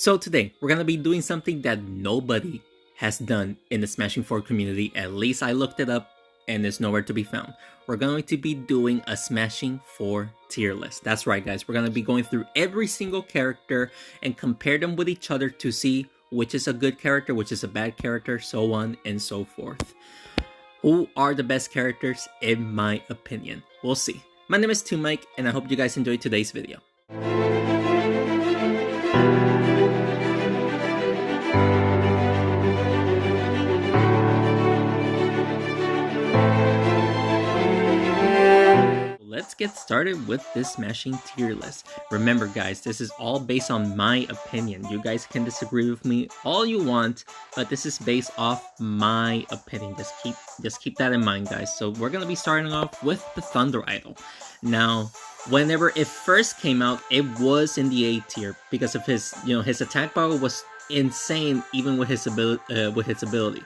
So today, we're gonna be doing something that nobody has done in the Smashing 4 community. At least I looked it up and it's nowhere to be found. We're going to be doing a Smashing 4 tier list. That's right, guys. We're gonna be going through every single character and compare them with each other to see which is a good character, which is a bad character, so on and so forth. Who are the best characters in my opinion? We'll see. My name is Mike, and I hope you guys enjoyed today's video. Let's get started with this Smashing tier list. Remember, guys, this is all based on my opinion. You guys can disagree with me all you want, but this is based off my opinion. Just keep that in mind, guys. So we're gonna be starting off with the Thunder Idol. Now, whenever it first came out, it was in the A tier because of his, his attack power was insane, even with his ability.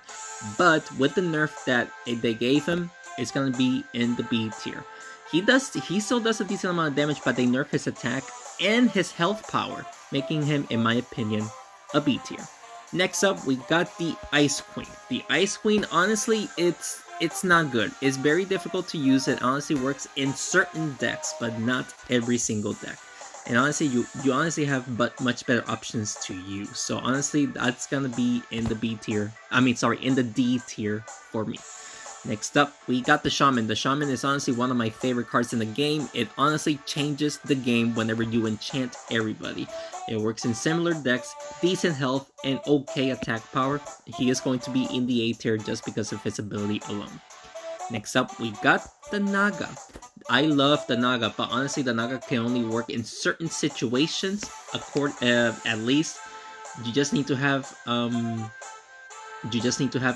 But with the nerf that they gave him, it's gonna be in the B tier. He still does a decent amount of damage, but they nerf his attack and his health power, making him, in my opinion, a B tier. Next up, we got the Ice Queen. The Ice Queen, honestly, it's not good. It's very difficult to use. It honestly works in certain decks, but not every single deck. And honestly, you honestly have much better options to use. So honestly, that's gonna be in the B tier. In the D tier for me. Next up, we got the Shaman. The Shaman is honestly one of my favorite cards in the game. It honestly changes the game whenever you enchant everybody. It works in similar decks, decent health, and okay attack power. He is going to be in the A tier just because of his ability alone. Next up, we got the Naga. I love the Naga, but honestly, the Naga can only work in certain situations. At least, you just need to have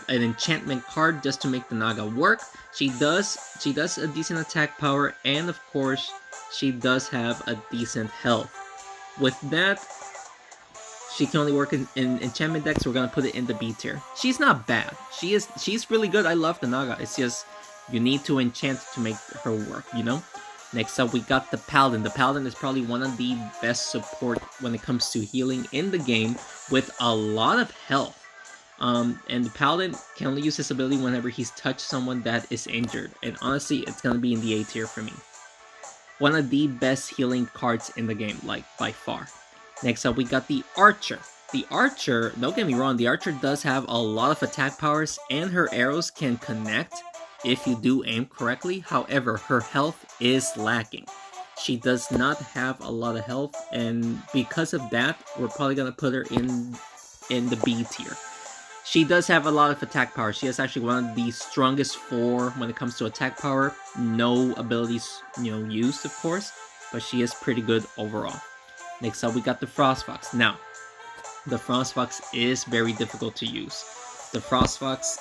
an enchantment card just to make the Naga work. She does a decent attack power, and of course, she does have a decent health. With that, she can only work in enchantment decks. So we're gonna put it in the B tier. She's not bad. She's really good. I love the Naga. It's just you need to enchant to make her work, Next up, we got the Paladin. The Paladin is probably one of the best support when it comes to healing in the game, with a lot of health. And the Paladin can only use his ability whenever he's touched someone that is injured. And honestly, it's gonna be in the A tier for me. One of the best healing cards in the game, by far. Next up, we got the Archer. The Archer, don't get me wrong, the Archer does have a lot of attack powers, and her arrows can connect if you do aim correctly. However, her health is lacking. She does not have a lot of health, and because of that, we're probably gonna put her in the B tier. She does have a lot of attack power. She is actually one of the strongest 4 when it comes to attack power. No abilities, used, of course, but she is pretty good overall. Next up, we got the Frostbox. Now, the Frostbox is very difficult to use. The Frostbox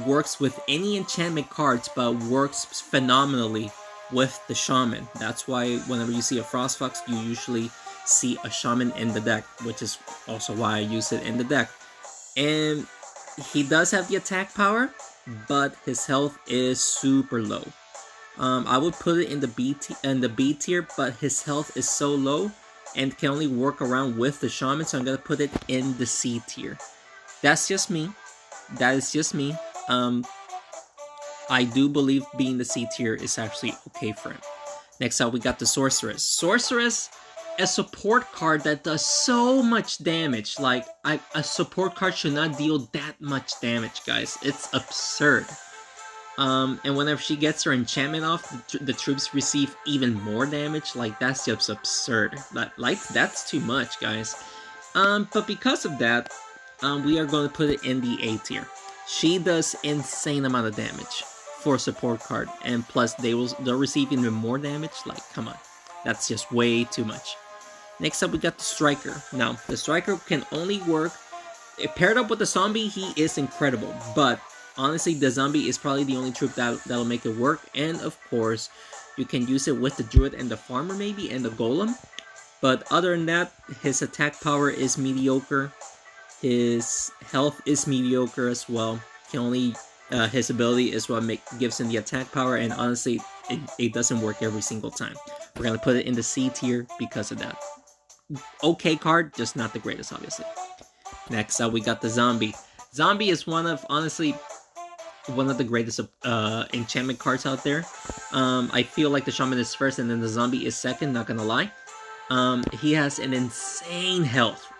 works with any enchantment cards, but works phenomenally with the Shaman. That's why whenever you see a Frostbox, you usually see a Shaman in the deck, which is also why I use it in the deck. And he does have the attack power, but his health is super low. I would put it in the B tier, but his health is so low and can only work around with the Shaman, so I'm gonna put it in the C tier. That's just me. That is just me. I do believe being the C tier is actually okay for him. Next up, we got the Sorceress. Sorceress, a support card that does so much damage. A support card should not deal that much damage, guys. It's absurd. And whenever she gets her enchantment off, the troops receive even more damage. That's just absurd. That's too much, guys. But because of that, we are going to put it in the A tier. She does insane amount of damage for a support card, and plus they'll receive even more damage. Come on, that's just way too much. Next up, we got the Striker. Now, the Striker can only work paired up with the Zombie. He is incredible, but honestly, the Zombie is probably the only troop that'll make it work. And of course, you can use it with the Druid and the Farmer maybe, and the Golem. But other than that, his attack power is mediocre. His health is mediocre as well. His ability is what gives him the attack power, and honestly, it doesn't work every single time. We're gonna put it in the C tier because of that. okay card, just not the greatest, obviously. Next up, we got the Zombie. Zombie is honestly, one of the greatest enchantment cards out there. I feel like the Shaman is first and then the Zombie is second, not gonna lie. He has an insane health,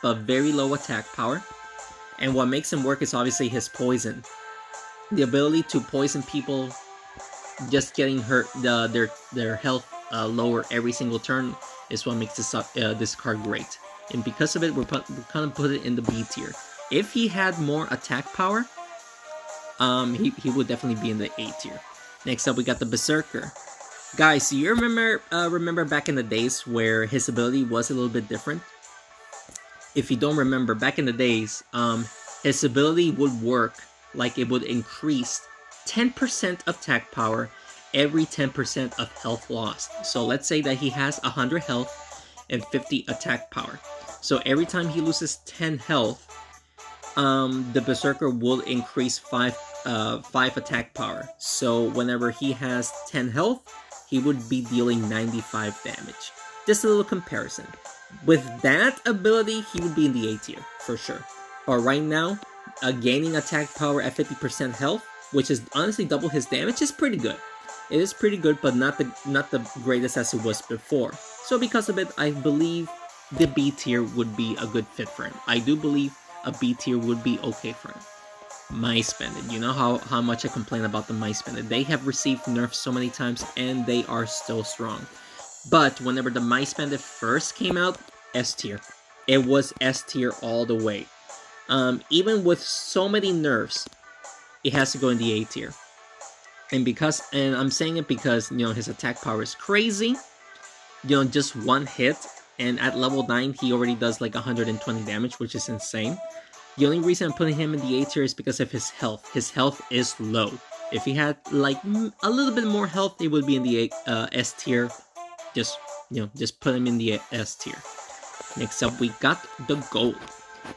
but very low attack power. And what makes him work is obviously his poison. The ability to poison people, just getting hurt, their health lower every single turn, is what makes this card great. And because of it, we're kind of put it in the B tier. If he had more attack power, he would definitely be in the A tier. Next up, we got the Berserker. Guys, do you remember back in the days where his ability was a little bit different? If you don't remember, back in the days, his ability would work like it would increase 10% attack power every 10% of health lost. So let's say that he has 100 health and 50 attack power. So every time he loses 10 health, the Berserker will increase 5 attack power. So whenever he has 10 health, he would be dealing 95 damage. Just a little comparison. With that ability, he would be in the A tier, for sure. But right now, gaining attack power at 50% health, which is honestly double his damage, is pretty good. It is pretty good, but not the greatest as it was before. So because of it, I believe the B tier would be a good fit for him. I do believe a B tier would be okay for him. Mice Bandit. You know how much I complain about the Mice Bandit. They have received nerfs so many times, and they are still strong. But whenever the Mice Bandit first came out, S tier. It was S tier all the way. Even with so many nerfs, it has to go in the A tier. And I'm saying it because, his attack power is crazy. Just one hit, and at level 9, he already does like 120 damage, which is insane. The only reason I'm putting him in the A tier is because of his health. His health is low. If he had like a little bit more health, it would be in the S tier. Just put him in the S tier. Next up, we got the Golem.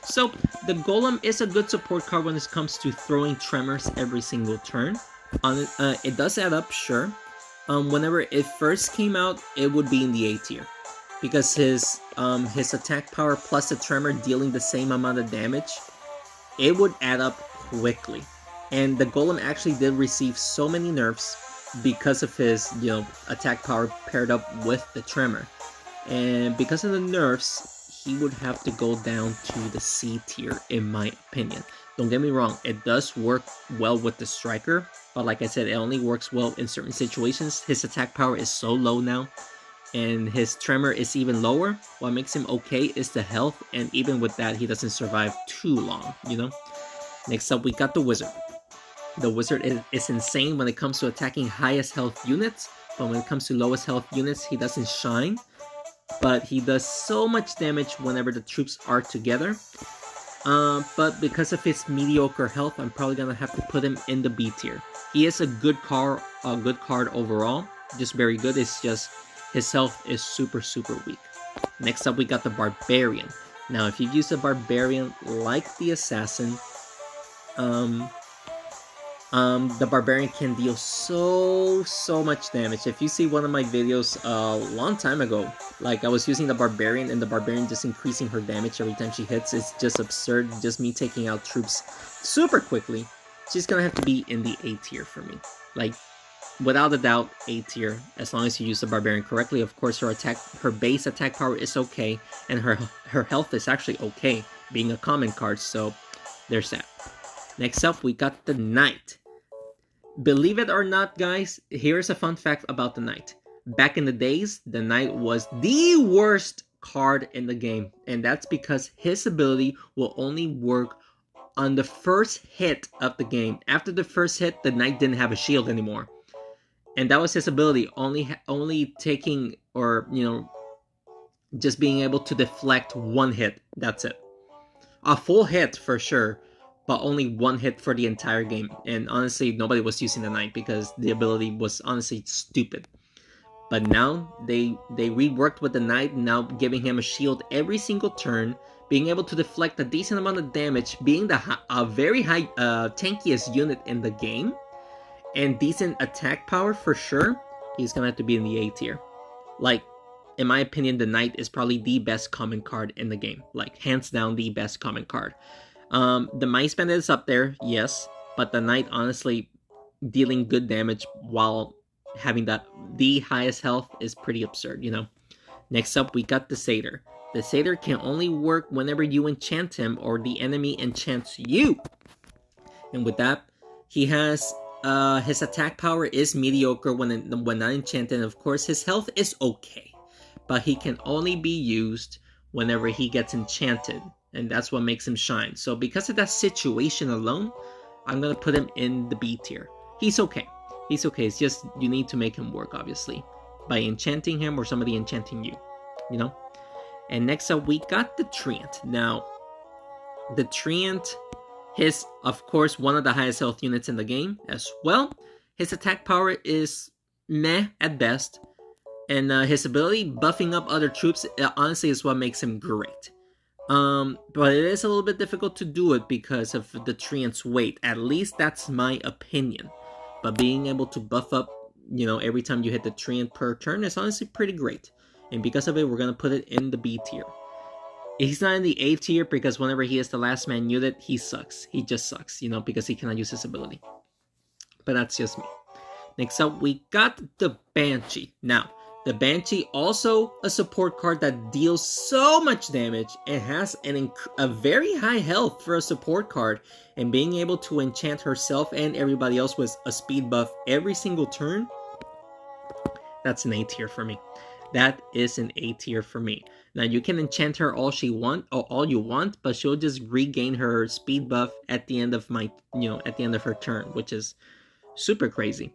So the Golem is a good support card when it comes to throwing tremors every single turn. It does add up, sure. Whenever it first came out, it would be in the A tier. Because his attack power plus the tremor dealing the same amount of damage, it would add up quickly. And the Golem actually did receive so many nerfs because of his attack power paired up with the tremor. And because of the nerfs, he would have to go down to the C tier, in my opinion. Don't get me wrong, it does work well with the Striker, but like I said, it only works well in certain situations. His attack power is so low now, and his tremor is even lower. What makes him okay is the health, and even with that, he doesn't survive too long, Next up, we got the Wizard. The Wizard is insane when it comes to attacking highest health units, but when it comes to lowest health units, he doesn't shine. But he does so much damage whenever the troops are together. But because of his mediocre health, I'm probably gonna have to put him in the B tier. He is a good card overall, just very good. It's just his health is super, super weak. Next up, we got the Barbarian. Now, if you use a Barbarian like the Assassin, the Barbarian can deal so much damage. If you see one of my videos a long time ago, like I was using the Barbarian and the Barbarian just increasing her damage every time she hits, it's just absurd. Just me taking out troops super quickly. She's gonna have to be in the A tier for me. Like, without a doubt, A tier, as long as you use the Barbarian correctly. Of course, her base attack power is okay, and her health is actually okay, being a common card, so there's that. Next up, we got the Knight. Believe it or not, guys, here's a fun fact about the Knight. Back in the days, the Knight was the worst card in the game, and that's because his ability will only work on the first hit of the game. After the first hit, the Knight didn't have a shield anymore. And that was his ability, only taking, or, just being able to deflect one hit. That's it. A full hit for sure, but only one hit for the entire game. And honestly, nobody was using the Knight because the ability was honestly stupid. But now, they reworked with the Knight, now giving him a shield every single turn, being able to deflect a decent amount of damage, being a very high tankiest unit in the game, and decent attack power for sure. He's gonna have to be in the A tier. Like, in my opinion, the Knight is probably the best common card in the game. Like, hands down, the best common card. The Mice Bandit is up there, yes, but the Knight, honestly, dealing good damage while having the highest health is pretty absurd, you know? Next up, we got the Seder. The Seder can only work whenever you enchant him or the enemy enchants you. And with that, he has his attack power is mediocre when not enchanted, and of course his health is okay. But he can only be used whenever he gets enchanted, and that's what makes him shine. So because of that situation alone, I'm going to put him in the B tier. He's okay. He's okay. It's just you need to make him work, obviously, by enchanting him or somebody enchanting you, you know? And next up, we got the Treant. Now, the Treant is, of course, one of the highest health units in the game as well. His attack power is meh at best. And his ability, buffing up other troops, honestly is what makes him great. But it is a little bit difficult to do it because of the Treant's weight. At least that's my opinion. But being able to buff up, you know, every time you hit the Treant per turn is honestly pretty great. And because of it, we're going to put it in the B tier. He's not in the A tier because whenever he is the last man unit, he sucks. He just sucks, you know, because he cannot use his ability. But that's just me. Next up, we got the Banshee. Now, the Banshee, also a support card that deals so much damage and has a very high health for a support card. And being able to enchant herself and everybody else with a speed buff every single turn, that's an A tier for me. That is an A tier for me. Now, you can enchant her all you want, but she'll just regain her speed buff at the end of her turn, which is super crazy.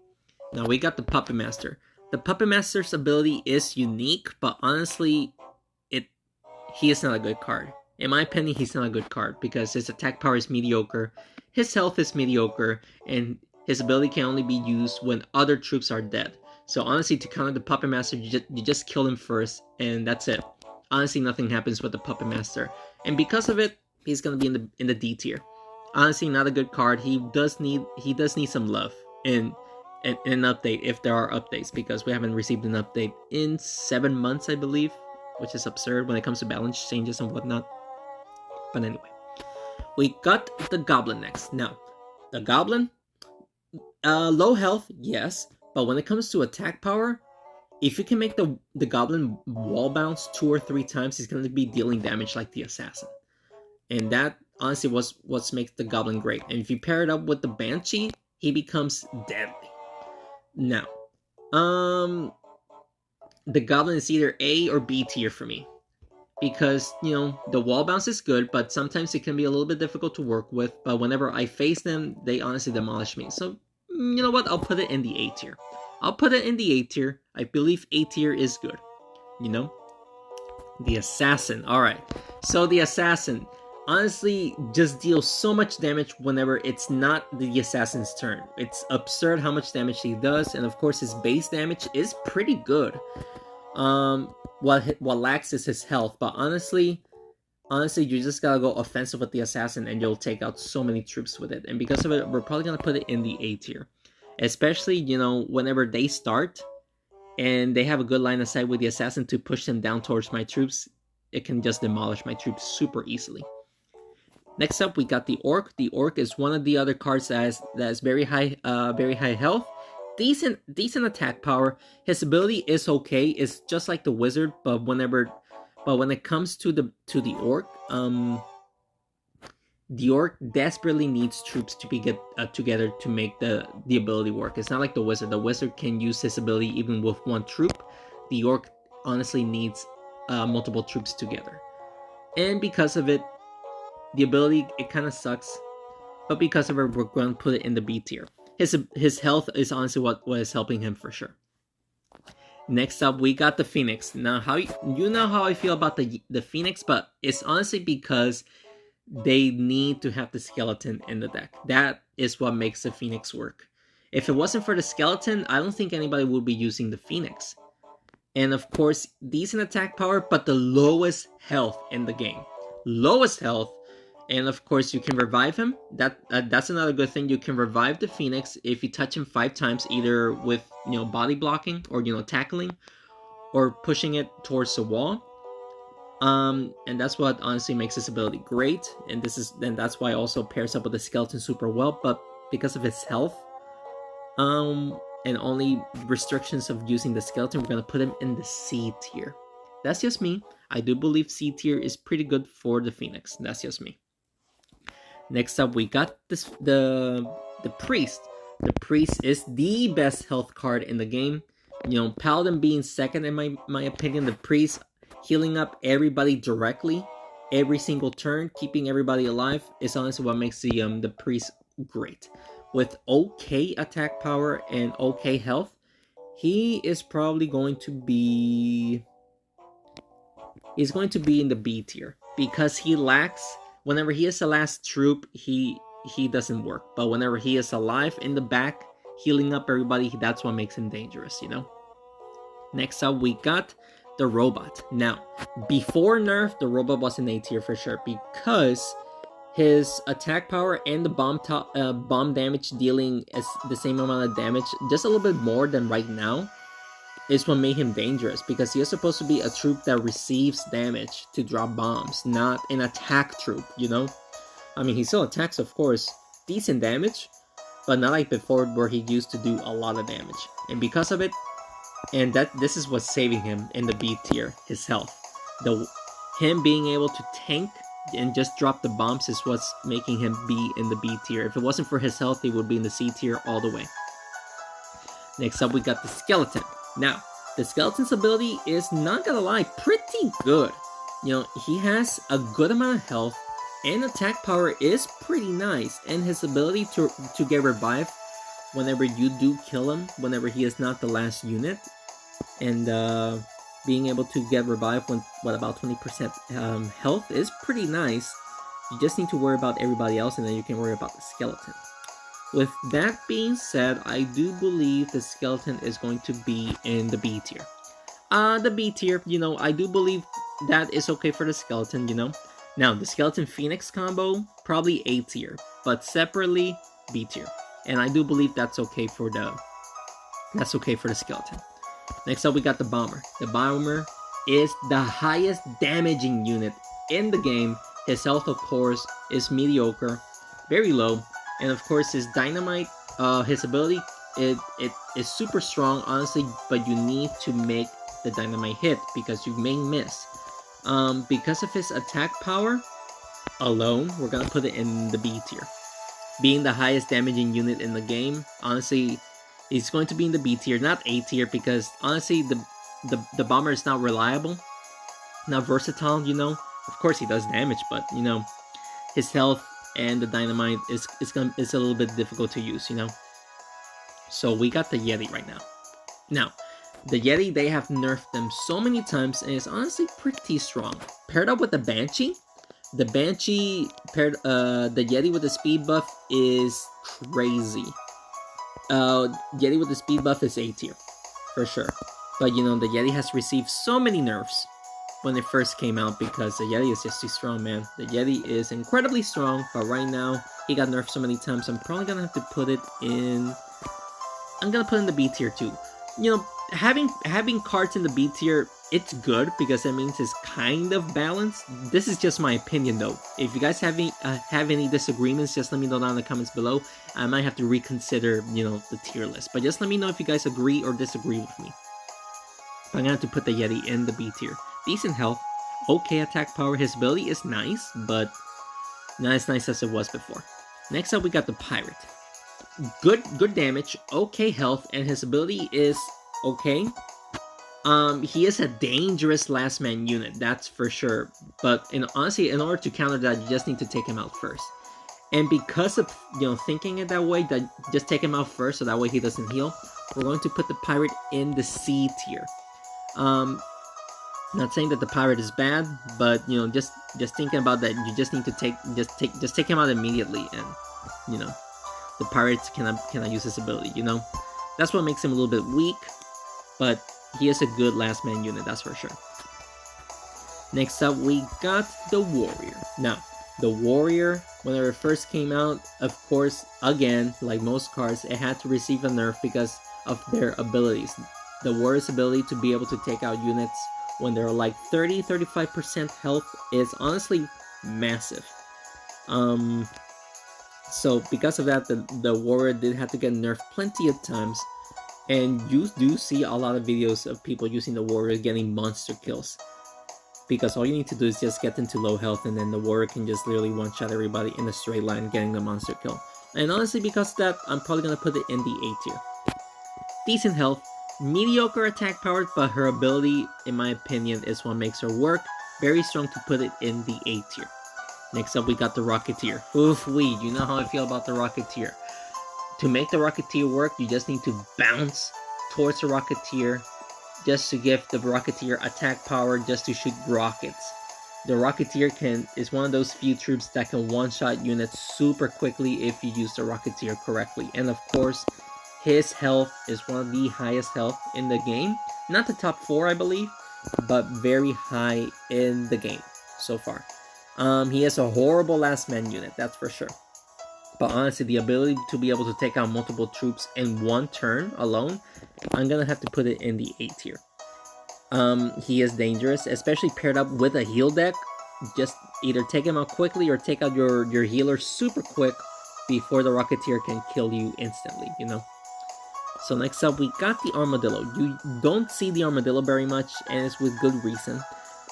Now, we got the Puppet Master. The Puppet Master's ability is unique, but honestly, he is not a good card. In my opinion, he's not a good card because his attack power is mediocre, his health is mediocre, and his ability can only be used when other troops are dead. So honestly, to counter the Puppet Master, you just kill him first, and that's it. Honestly, nothing happens with the Puppet Master, and because of it, he's gonna be in the D tier. Honestly, not a good card. He does need some love and an update if there are updates, because we haven't received an update in 7 months, I believe, which is absurd when it comes to balance changes and whatnot. But anyway, we got the Goblin next. Now, the Goblin, low health, yes, but when it comes to attack power, if you can make the Goblin wall bounce 2 or 3 times, he's going to be dealing damage like the Assassin. And that, honestly, was what makes the Goblin great. And if you pair it up with the Banshee, he becomes deadly. Now, the Goblin is either A or B tier for me. Because, you know, the wall bounce is good, but sometimes it can be a little bit difficult to work with. But whenever I face them, they honestly demolish me. So, you know what? I'll put it in the A tier. I'll put it in the A tier. I believe A tier is good. You know? The Assassin. Alright. So the Assassin, honestly, just deals so much damage whenever it's not the Assassin's turn. It's absurd how much damage he does. And of course, his base damage is pretty good. What lacks is his health. But honestly, you just gotta go offensive with the Assassin and you'll take out so many troops with it. And because of it, we're probably gonna put it in the A tier. Especially, you know, whenever they start and they have a good line of sight with the Assassin to push them down towards my troops, it can just demolish my troops super easily. Next up, we got the Orc. The Orc is one of the other cards that has very high health, decent attack power. His ability is okay. It's just like the Wizard, but when it comes to the Orc, the Orc desperately needs troops to get together to make the ability work. It's not like the Wizard. The Wizard can use his ability even with one troop. The Orc honestly needs multiple troops together. And because of it, the ability, it kind of sucks. But because of it, we're going to put it in the B tier. His health is honestly what is helping him for sure. Next up, we got the Phoenix. Now, you know how I feel about the Phoenix, but it's honestly because they need to have the skeleton in the deck. That is what makes the Phoenix work. If it wasn't for the skeleton, I don't think anybody would be using the Phoenix. And of course, decent attack power, but the lowest health in the game. Lowest health, and of course you can revive him. That's another good thing. You can revive the Phoenix if you touch him 5 times, either with, you know, body blocking or, you know, tackling, or pushing it towards the wall. And that's what honestly makes this ability great, and that's why it also pairs up with the skeleton super well. But because of its health, and only restrictions of using the skeleton, we're gonna put him in the C tier. That's just me. I do believe C tier is pretty good for the Phoenix. That's just me. Next up, we got the Priest. The Priest is the best health card in the game. You know, Paladin being second in my opinion. The Priest healing up everybody directly every single turn, keeping everybody alive, is honestly what makes the Priest great. With okay attack power and okay health, he is probably going to be... he's going to be in the B tier, because he lacks... whenever he is the last troop, he doesn't work. But whenever he is alive in the back, healing up everybody, that's what makes him dangerous, you know? Next up, we got the Robot. Now, before nerf, the Robot was in A tier for sure, because his attack power and the bomb damage dealing is the same amount of damage, just a little bit more than right now, is what made him dangerous, because he is supposed to be a troop that receives damage to drop bombs, not an attack troop, you know? I mean, he still attacks, of course, decent damage, but not like before where he used to do a lot of damage. And because of it, and this is what's saving him in the B tier, his health. Him being able to tank and just drop the bombs is what's making him be in the B tier. If it wasn't for his health, he would be in the C tier all the way. Next up, we got the Skeleton. Now, the Skeleton's ability is, not gonna lie, pretty good. You know, he has a good amount of health, and attack power is pretty nice, and his ability to get revived whenever you do kill him, whenever he is not the last unit, and being able to get revived when, about 20% health is pretty nice. You just need to worry about everybody else, and then you can worry about the Skeleton. With that being said, I do believe the Skeleton is going to be in the B tier. The B tier, you know, I do believe that is okay for the Skeleton, you know. Now, the Skeleton Phoenix combo, probably A tier, but separately, B tier. And I do believe that's okay for the Skeleton. Next up, we got the Bomber. The Bomber is the highest damaging unit in the game. His health, of course, is mediocre, very low. And of course, his Dynamite, his ability, it is super strong, honestly, but you need to make the Dynamite hit, because you may miss. Because of his attack power alone, we're gonna put it in the B tier. Being the highest damaging unit in the game, honestly, he's going to be in the B tier, not A tier, because honestly, the Bomber is not reliable, not versatile, you know. Of course, he does damage, but, you know, his health and the Dynamite is a little bit difficult to use, you know. So we got the Yeti right now. Now, the Yeti, they have nerfed them so many times, and it's honestly pretty strong. Paired up with the Banshee, the Yeti with the speed buff is crazy. Yeti with the speed buff is A tier, for sure. But, you know, the Yeti has received so many nerfs when it first came out, because the Yeti is just too strong, man. The Yeti is incredibly strong, but right now, he got nerfed so many times, I'm probably gonna have to put it in... I'm gonna put it in the B tier too. You know, having cards in the B tier, it's good, because it means it's kind of balanced. This is just my opinion, though. If you guys have any disagreements, just let me know down in the comments below. I might have to reconsider, you know, the tier list. But just let me know if you guys agree or disagree with me. But I'm gonna have to put the Yeti in the B tier. Decent health, okay attack power. His ability is nice, but not as nice as it was before. Next up, we got the Pirate. Good damage, okay health, and his ability is okay. He is a dangerous last man unit, that's for sure. But honestly, in order to counter that, you just need to take him out first. And because of, you know, thinking it that way, that just take him out first, so that way he doesn't heal, we're going to put the Pirate in the C tier. Not saying that the Pirate is bad, but, you know, just thinking about that, you just need to take him out immediately, and, you know, the Pirate cannot use his ability, you know. That's what makes him a little bit weak, but he is a good last man unit, that's for sure. Next up, we got the Warrior. Now, the Warrior, when it first came out, of course, again, like most cards, it had to receive a nerf because of their abilities. The warrior's ability to be able to take out units when they're like 30-35% health is honestly massive. So because of that, the warrior did have to get nerfed plenty of times, and you do see a lot of videos of people using the warrior getting monster kills. Because all you need to do is just get into low health, and then the warrior can just literally one-shot everybody in a straight line getting the monster kill. And honestly, because of that, I'm probably going to put it in the A tier. Decent health, mediocre attack power, but her ability, in my opinion, is what makes her work. Very strong to put it in the A tier. Next up, we got the Rocketeer. Oof-wee, you know how I feel about the Rocketeer. To make the Rocketeer work, you just need to bounce towards the Rocketeer, just to give the Rocketeer attack power, just to shoot rockets. The Rocketeer is one of those few troops that can one-shot units super quickly if you use the Rocketeer correctly. And of course, his health is one of the highest health in the game. Not the top 4, I believe, but very high in the game so far. He has a horrible last man unit, that's for sure. But honestly, the ability to be able to take out multiple troops in one turn alone, I'm gonna have to put it in the A tier. He is dangerous, especially paired up with a heal deck. Just either take him out quickly or take out your healer super quick before the Rocketeer can kill you instantly, you know? So next up, we got the Armadillo. You don't see the Armadillo very much, and it's with good reason.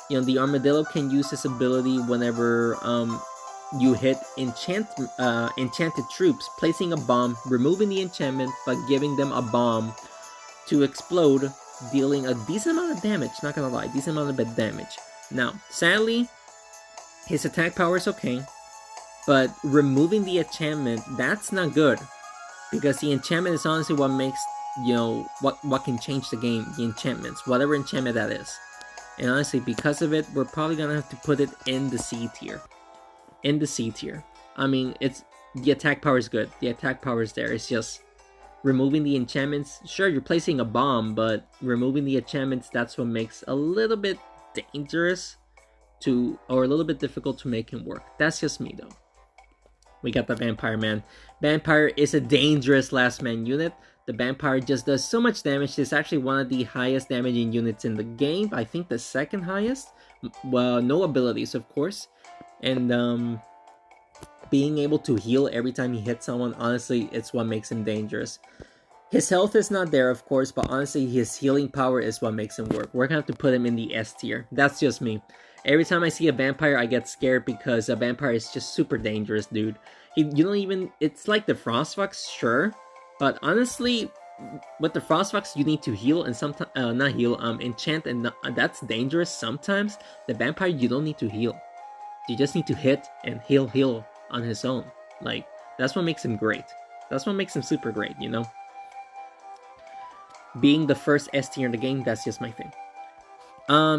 You know, the Armadillo can use his ability whenever you hit enchanted troops, placing a bomb, removing the enchantment, but giving them a bomb to explode, dealing a decent amount of damage, not gonna lie, decent amount of damage. Now, sadly, his attack power is okay, but removing the enchantment, that's not good. Because the enchantment is honestly what makes, you know, what can change the game, the enchantments, whatever enchantment that is. And honestly, because of it, we're probably gonna have to put it in the C tier. In the C tier. I mean, the attack power is good. The attack power is there. It's just removing the enchantments. Sure, you're placing a bomb, but removing the enchantments, that's what makes a little bit dangerous or a little bit difficult to make him work. That's just me, though. We got the Vampire Man. Vampire is a dangerous last man unit. The Vampire just does so much damage. It's actually one of the highest damaging units in the game. I think the second highest. Well, no abilities, of course. And being able to heal every time he hits someone, honestly, it's what makes him dangerous. His health is not there, of course, but honestly, his healing power is what makes him work. We're gonna have to put him in the S tier. That's just me. Every time I see a Vampire, I get scared because a Vampire is just super dangerous, dude. You don't even... It's like the Frostbox, sure. But honestly, with the Frostbox, you need to heal and sometimes... not heal, enchant, and that's dangerous sometimes. The Vampire, you don't need to heal. You just need to hit and heal on his own. Like, that's what makes him great. That's what makes him super great, you know? Being the first S tier in the game, that's just my thing.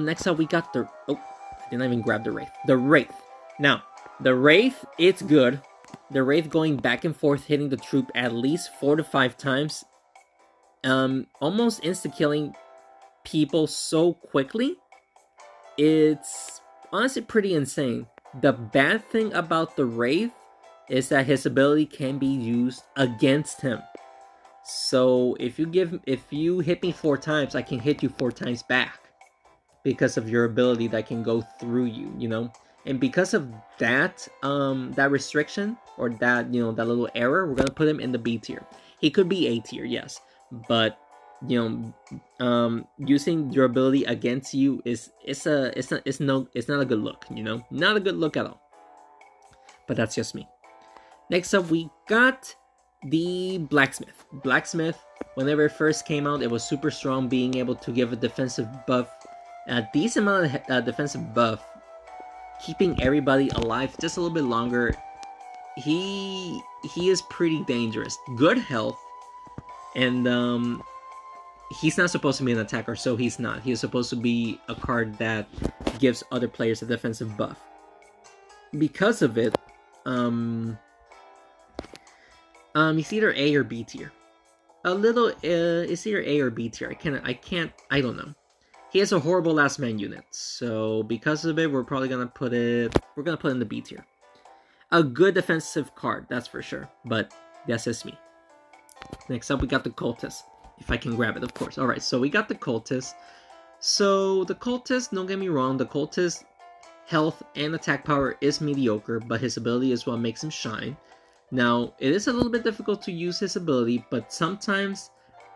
Next up, we got the... Oh, I didn't even grab the Wraith. The Wraith. Now, the Wraith, it's good. The Wraith going back and forth, hitting the troop at least 4 to 5 times. Almost insta-killing people so quickly. It's honestly pretty insane. The bad thing about the Wraith is that his ability can be used against him. So if you hit me 4 times, I can hit you 4 times back. Because of your ability that can go through you, you know? And because of that, that restriction, or that, you know, that little error, we're gonna put him in the B tier. He could be A tier, yes. But, you know, using your ability against you it's not a good look, you know? Not a good look at all. But that's just me. Next up, we got the Blacksmith. Blacksmith, whenever it first came out, it was super strong, being able to give a defensive buff. A decent amount of defensive buff, keeping everybody alive just a little bit longer. He is pretty dangerous. Good health, and he's not supposed to be an attacker, so he's not. He's supposed to be a card that gives other players a defensive buff. Because of it, it's either A or B tier. It's either A or B tier. I don't know. He has a horrible last man unit, so because of it, we're gonna put it in the B tier. A good defensive card, that's for sure, but that's just me. Next up, we got the Cultist. If I can grab it, of course. Alright, so we got the Cultist. So the Cultist, don't get me wrong, the Cultist health and attack power is mediocre, but his ability is what makes him shine. Now, it is a little bit difficult to use his ability, but sometimes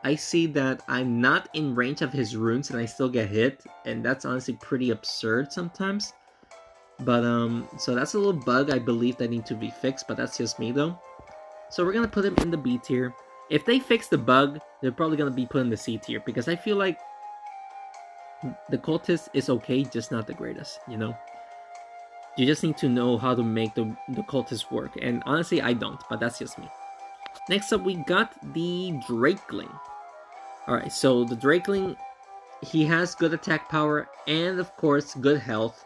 I see that I'm not in range of his runes and I still get hit, and that's honestly pretty absurd sometimes. But, so that's a little bug I believe that needs to be fixed, but that's just me though. So we're gonna put him in the B tier. If they fix the bug, they're probably gonna be put in the C tier, because I feel like the Cultist is okay, just not the greatest, you know? You just need to know how to make the Cultist work, and honestly, I don't, but that's just me. Next up, we got the Drakeling. Alright, so the Drakeling, he has good attack power, and of course, good health.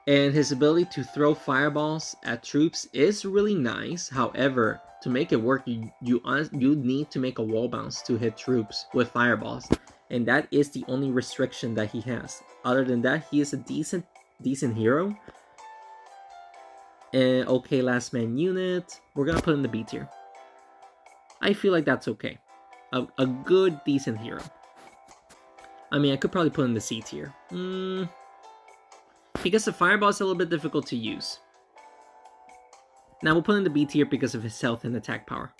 And his ability to throw fireballs at troops is really nice. However, to make it work, you need to make a wall bounce to hit troops with fireballs. And that is the only restriction that he has. Other than that, he is a decent hero. And okay, last man unit. We're gonna put in the B tier. I feel like that's okay. A good, decent hero. I mean, I could probably put in the C tier. Because the fireball is a little bit difficult to use. Now we'll put in the B tier because of his health and attack power.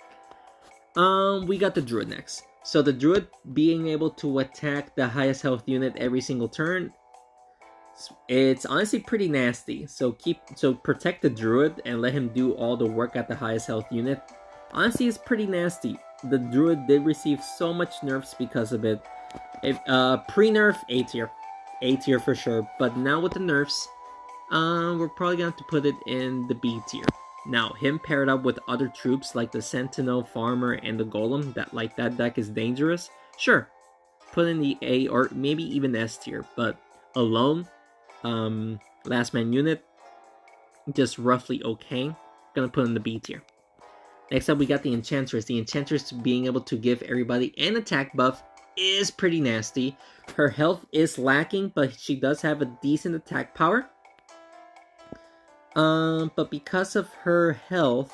We got the Druid next. So the Druid being able to attack the highest health unit every single turn, it's honestly pretty nasty. So protect the Druid and let him do all the work at the highest health unit. Honestly, it's pretty nasty. The Druid did receive so much nerfs because of it. Pre-nerf, A tier. A tier for sure. But now with the nerfs, we're probably going to have to put it in the B tier. Now, him paired up with other troops like the Sentinel, Farmer, and the Golem, that deck is dangerous. Sure, put in the A or maybe even S tier. But alone, last man unit, just roughly okay. Gonna put in the B tier. Next up, we got the Enchantress. The Enchantress being able to give everybody an attack buff is pretty nasty. Her health is lacking, but she does have a decent attack power. But because of her health,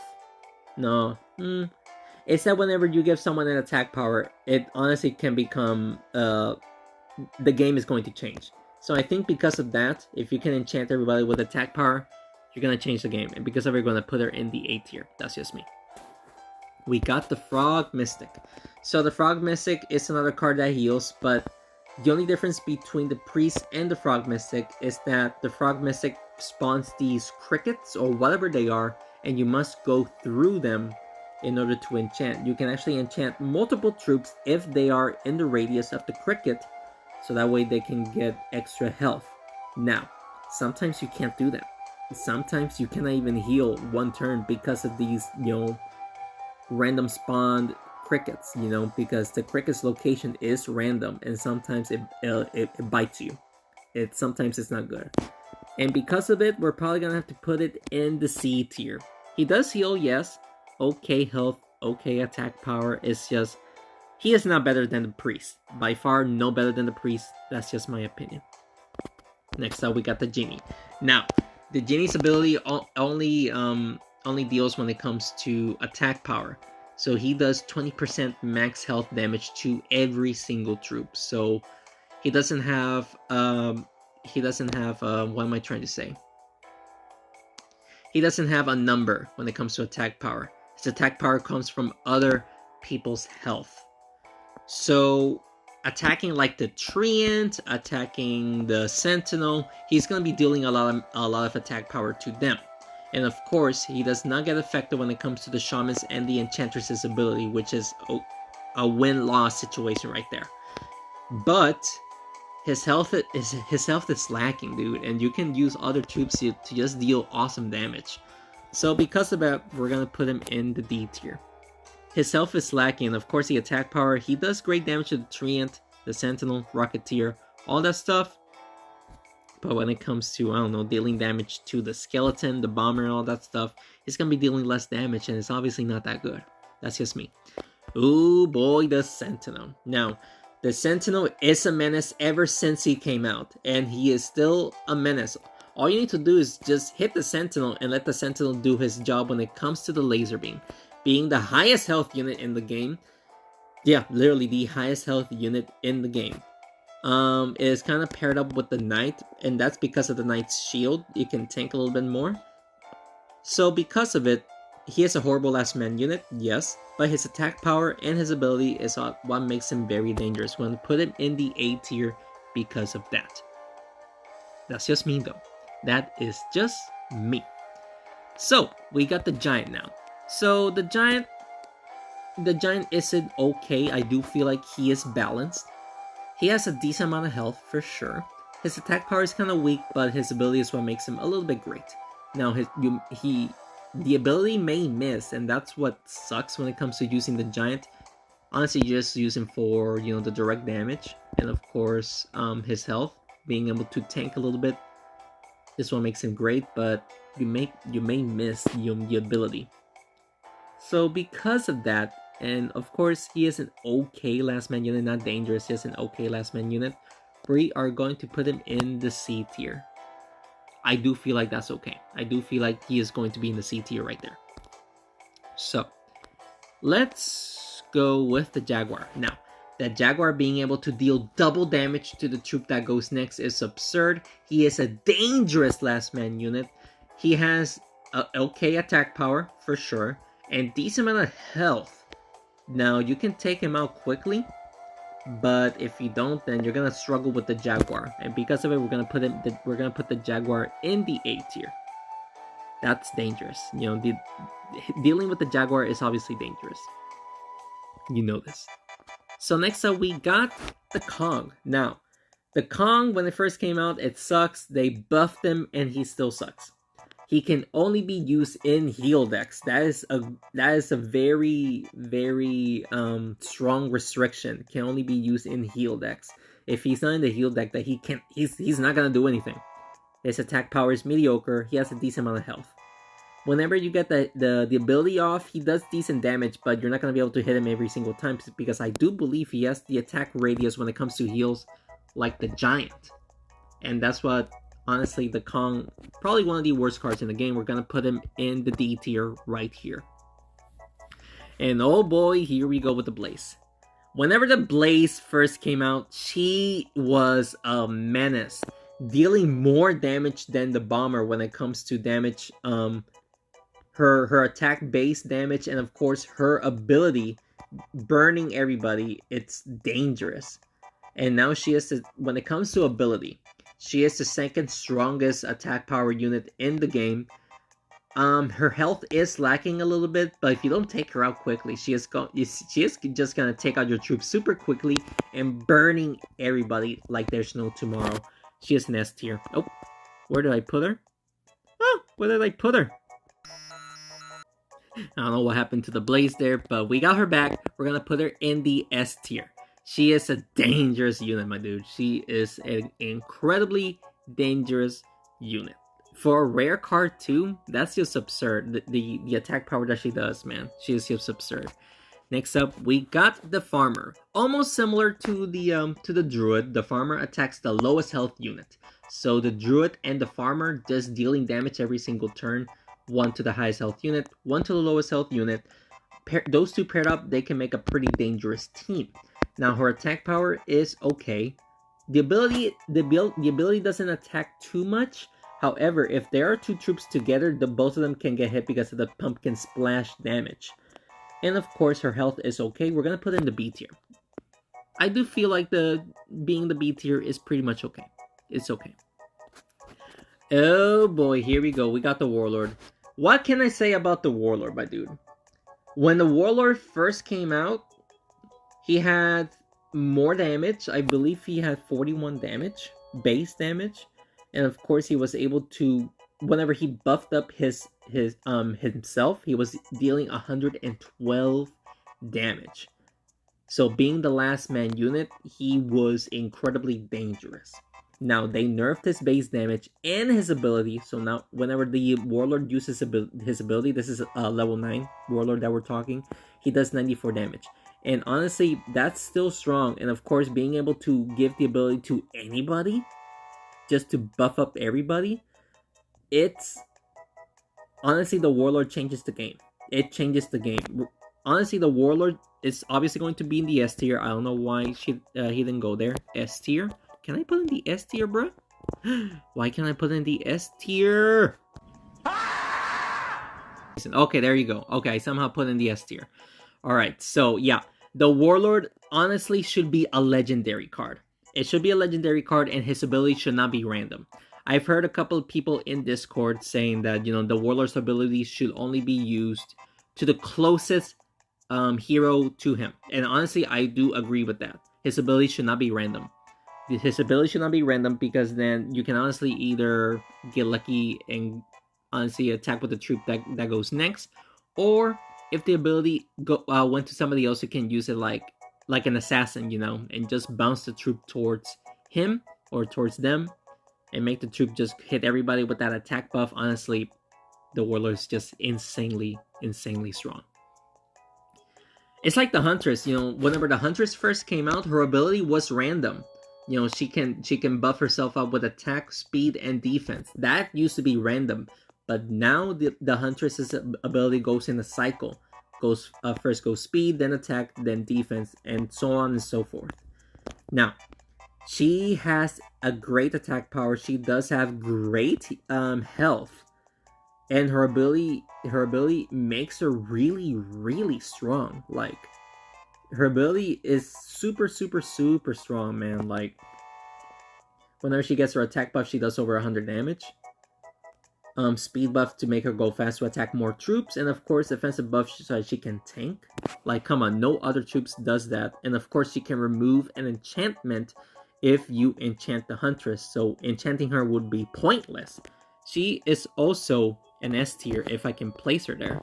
it's that whenever you give someone an attack power, it honestly can become, the game is going to change. So I think because of that, if you can enchant everybody with attack power, you're gonna change the game. And because of it, we're gonna put her in the A tier. That's just me. We got the Frog Mystic. So the Frog Mystic is another card that heals, but the only difference between the Priest and the Frog Mystic is that the Frog Mystic spawns these crickets, or whatever they are, and you must go through them in order to enchant. You can actually enchant multiple troops if they are in the radius of the cricket, so that way they can get extra health. Now, sometimes you can't do that. Sometimes you cannot even heal one turn because of these, random spawned crickets, because the cricket's location is random, and sometimes it bites you. Sometimes it's not good. And because of it, we're probably gonna have to put it in the C tier. He does heal, yes. Okay health, okay attack power. It's just, he is not better than the Priest. By far, no better than the Priest. That's just my opinion. Next up, we got the Genie. Now, the Genie's ability only deals when it comes to attack power. So he does 20% max health damage to every single troop. So he doesn't have, what am I trying to say? He doesn't have a number when it comes to attack power. His attack power comes from other people's health. So attacking like the Treant, attacking the Sentinel, he's going to be dealing a lot of attack power to them. And of course, he does not get affected when it comes to the Shamans and the Enchantress's ability, which is a win-loss situation right there. But his health is lacking, dude, and you can use other troops to just deal awesome damage. So because of that, we're gonna put him in the D tier. His health is lacking, and of course the attack power, he does great damage to the Treant, the Sentinel, Rocketeer, all that stuff. But when it comes to, I don't know, dealing damage to the Skeleton, the Bomber, and all that stuff, he's gonna be dealing less damage, and it's obviously not that good. That's just me. Ooh boy, the Sentinel. Now, the Sentinel is a menace ever since he came out, and he is still a menace. All you need to do is just hit the Sentinel and let the Sentinel do his job when it comes to the laser beam. Being the highest health unit in the game, Yeah, literally the highest health unit in the game. It is kind of paired up with the Knight, and that's because of the Knight's shield. You can tank a little bit more. So because of it, he is a horrible last man unit, yes, but his attack power and his ability is what makes him very dangerous. We're going to put him in the A tier because of that. That's just me though. That is just me. So, we got the Giant now. So, the Giant isn't okay. I do feel like he is balanced. He has a decent amount of health for sure. His attack power is kind of weak, but his ability is what makes him a little bit great. Now, the ability may miss, and that's what sucks when it comes to using the Giant. Honestly, you just use him for, you know, the direct damage, and of course, his health. Being able to tank a little bit is what makes him great, but you may miss the ability. So because of that, and of course he is an okay last man unit, not dangerous, he is an okay last man unit, we are going to put him in the C tier. I do feel like that's okay. I do feel like he is going to be in the C tier right there. So, let's go with the Jaguar. Now, the Jaguar being able to deal double damage to the troop that goes next is absurd. He is a dangerous last man unit. He has a okay attack power, for sure, and decent amount of health. Now, you can take him out quickly, but if you don't, then you're gonna struggle with the Jaguar. And because of it, we're gonna put the Jaguar in the A tier. That's dangerous. You know, dealing with the Jaguar is obviously dangerous. You know this. So next up, we got the Kong. Now, the Kong, when it first came out, it sucks. They buffed him, and he still sucks. He can only be used in heal decks. That is a very, very strong restriction. Can only be used in heal decks. If he's not in the heal deck, that he's not gonna do anything. His attack power is mediocre. He has a decent amount of health. Whenever you get the ability off, he does decent damage, but you're not going to be able to hit him every single time, because I do believe he has the attack radius when it comes to heals like the Giant. And that's what, honestly, the Kong, probably one of the worst cards in the game. We're going to put him in the D tier right here. And oh boy, here we go with the Blaze. Whenever the Blaze first came out, she was a menace, dealing more damage than the Bomber when it comes to damage. Her attack base damage, and of course her ability burning everybody, it's dangerous. And now she is, when it comes to ability, she is the second strongest attack power unit in the game. Her health is lacking a little bit, but if you don't take her out quickly, she is just gonna take out your troops super quickly and burning everybody like there's no tomorrow. She is an S tier. Oh, where did I put her? Oh, where did I put her? I don't know what happened to the Blaze there, but we got her back. We're gonna put her in the S tier. She is a dangerous unit, my dude. She is an incredibly dangerous unit. For a rare card too, that's just absurd. The attack power that she does, man. She is just absurd. Next up, we got the Farmer. Almost similar to the Druid, the Farmer attacks the lowest health unit. So the Druid and the Farmer just dealing damage every single turn. One to the highest health unit, one to the lowest health unit. Those two paired up, they can make a pretty dangerous team. Now, her attack power is okay. The ability doesn't attack too much. However, if there are two troops together, both of them can get hit because of the pumpkin splash damage. And of course, her health is okay. We're gonna put in the B tier. I do feel like being the B tier is pretty much okay. It's okay. Oh boy, here we go. We got the Warlord. What can I say about the Warlord, my dude? When the Warlord first came out, he had more damage. I believe he had 41 damage, base damage. And of course, he was able to, whenever he buffed up himself, he was dealing 112 damage. So being the last man unit, he was incredibly dangerous. Now, they nerfed his base damage and his ability, so now whenever the Warlord uses his ability, this is a level 9 Warlord that we're talking, he does 94 damage. And honestly, that's still strong, and of course, being able to give the ability to anybody, just to buff up everybody, it's... Honestly, the Warlord changes the game. It changes the game. honestly, the Warlord is obviously going to be in the S tier. I don't know why he didn't go there. S tier? Can I put in the S tier, bro? Why can't I put in the S tier? Okay, there you go. Okay, I somehow put in the S tier. Alright, so yeah. The Warlord honestly should be a legendary card. It should be a legendary card, and his ability should not be random. I've heard a couple of people in Discord saying that, you know, the Warlord's ability should only be used to the closest hero to him. And honestly, I do agree with that. His ability should not be random. His ability should not be random, because then you can honestly either get lucky and honestly attack with the troop that goes next, or if the ability went to somebody else, you can use it like an assassin, you know, and just bounce the troop towards him or towards them, and make the troop just hit everybody with that attack buff. Honestly, the Warlord is just insanely strong. It's like the Huntress, you know, whenever the Huntress first came out, her ability was random. You know, she can buff herself up with attack, speed, and defense. That used to be random, but now the Huntress's ability goes in a cycle. First goes speed, then attack, then defense, and so on and so forth. Now, she has a great attack power. She does have great health, and her ability makes her really strong. Like, her ability is super strong, man. Like, whenever she gets her attack buff, she does over 100 damage. Speed buff to make her go fast to attack more troops, and of course defensive buff so that she can tank. Like, come on, no other troops does that. And of course she can remove an enchantment if you enchant the Huntress, so enchanting her would be pointless. She is also an S tier if I can place her there.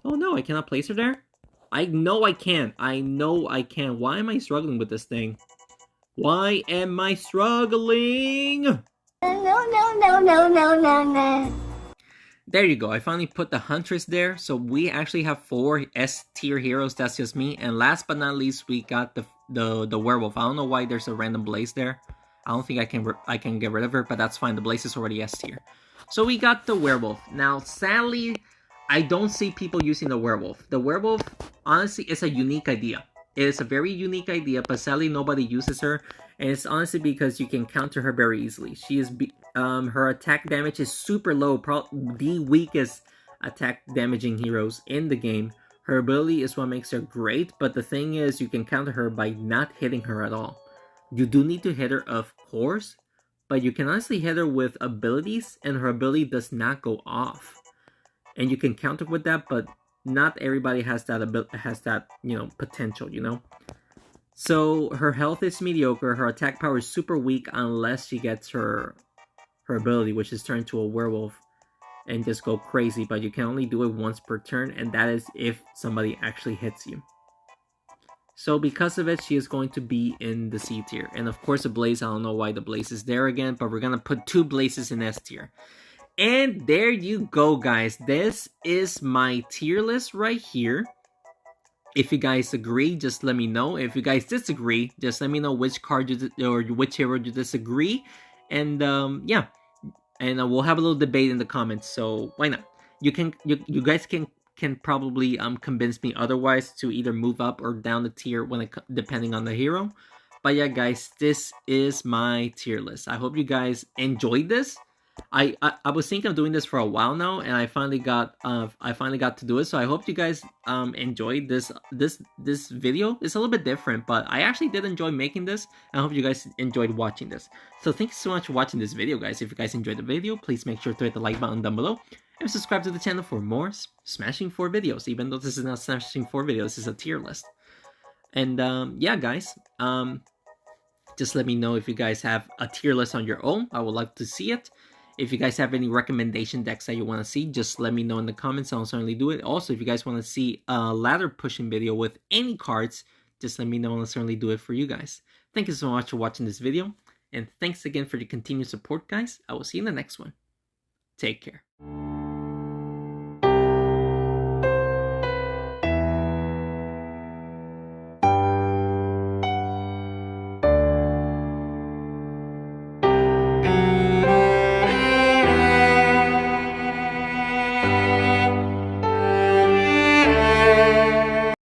Oh no, I cannot place her there? I know I can. I know I can. Why am I struggling with this thing? Why am I struggling? No. There you go. I finally put the Huntress there. So we actually have 4 S tier heroes. That's just me. And last but not least, we got the Werewolf. I don't know why there's a random Blaze there. I don't think I can get rid of her, but that's fine. The Blaze is already S tier. So we got the Werewolf. Now, sadly, I don't see people using the Werewolf. The Werewolf, honestly, is a unique idea. It is a very unique idea, but sadly nobody uses her. And it's honestly because you can counter her very easily. She is her attack damage is super low, probably the weakest attack damaging heroes in the game. Her ability is what makes her great, but the thing is, you can counter her by not hitting her at all. You do need to hit her, of course, but you can honestly hit her with abilities, and her ability does not go off. And you can counter with that, but not everybody has that you know, potential, you know. So her health is mediocre. Her attack power is super weak unless she gets her ability, which is turn into a werewolf and just go crazy. But you can only do it once per turn, and that is if somebody actually hits you. So because of it, she is going to be in the C tier. And of course, the Blaze, I don't know why the Blaze is there again, but we're gonna put 2 Blazes in S tier. And there you go, guys. This is my tier list right here. If you guys agree, just let me know. If you guys disagree, just let me know which card or which hero you disagree. And yeah, and we'll have a little debate in the comments. So why not? You guys can probably convince me otherwise to either move up or down the tier depending on the hero. But yeah, guys, this is my tier list. I hope you guys enjoyed this. I was thinking of doing this for a while now, and I finally got to do it. So I hope you guys enjoyed this video. It's a little bit different, but I actually did enjoy making this. I hope you guys enjoyed watching this. So thank you so much for watching this video, guys. If you guys enjoyed the video, please make sure to hit the like button down below and subscribe to the channel for more Smashing 4 videos. Even though this is not Smashing 4 videos, this is a tier list. And yeah, guys, just let me know if you guys have a tier list on your own. I would like to see it. If you guys have any recommendation decks that you want to see, just let me know in the comments. I'll certainly do it. Also, if you guys want to see a ladder pushing video with any cards, just let me know and I'll certainly do it for you guys. Thank you so much for watching this video. And thanks again for your continued support, guys. I will see you in the next one. Take care.